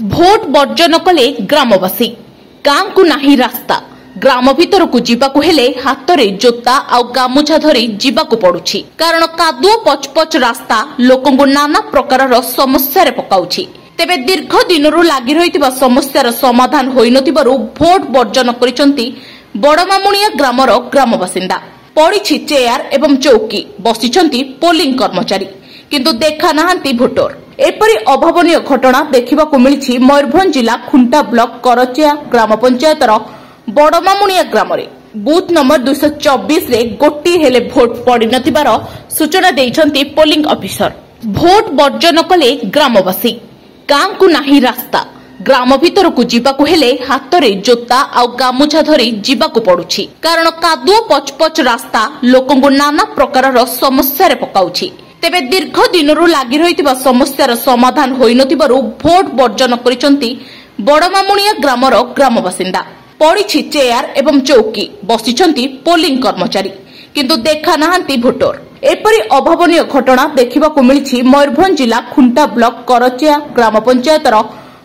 Vote version कले ग्रामवासी गाँ को नाही रास्ता ग्राम भीतर को जीवाकु हेले हाथ में जोता आउ गामुछा धरी जीवाकु पड़ुछि कारण कादुओ पचपच रास्ता लोकंकु नाना प्रकार समस्या रे पकाउछि। तेबे दीर्घ दिनरु लागि रहितिबा समस्यार समाधान होई नथिबारु भोट बर्जन करिसंती बड़मामुनिया ग्रामर ग्राम बासिंदा। पड़िछि चेयर एवं चौकी बसिसंती पोलिंग कर्मचारी किंतु देखा नाहांती भोटर। एपरी अभावनीय घटना देखिबाकु मिलिछि मयूरभंज जिला खुंटा ब्लॉक करचिया ग्राम पंचायतर बड़मामुनिया ग्राम रे बूथ नंबर 224 रे गोटी हेले भोट पड़ी नथिबार सूचना देइछंती पोलिंग ऑफिसर। भोट बर्जन कले ग्रामवासी गाँ को नाही रास्ता ग्राम भीतर को जीवाकु हेले हाथ में जोता आउ गामुछा धरी जीवाकु पड़ुछि कारण कादुओ पचपच रास्ता लोकंकु नाना प्रकार समस्या रे पकाउछि। तेबे दीर्घ दिनरु लागि रहितिबा समस्यार समाधान होई नथिबारु भोट बर्जन करिसंती बड़मामुनिया ग्रामर ग्राम बासिंदा। पड़िछि चेयर एवं चौकी बसिसंती पोलिंग कर्मचारी किंतु देखा नाहांती भोटर। एपरी अभावनीय घटना देखिबाकु मिलिछि मयूरभंज जिला खुंटा ब्लॉक करचिया ग्राम पंचायतर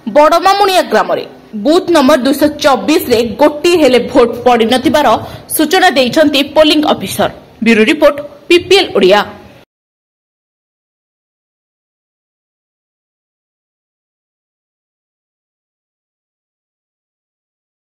बड़मामुनिया ग्राम रे बूथ नंबर 224 रे गोटी हेले भोट पड़ी नथिबार सूचना देइछंती polling officer. Bureau report PPL Odia.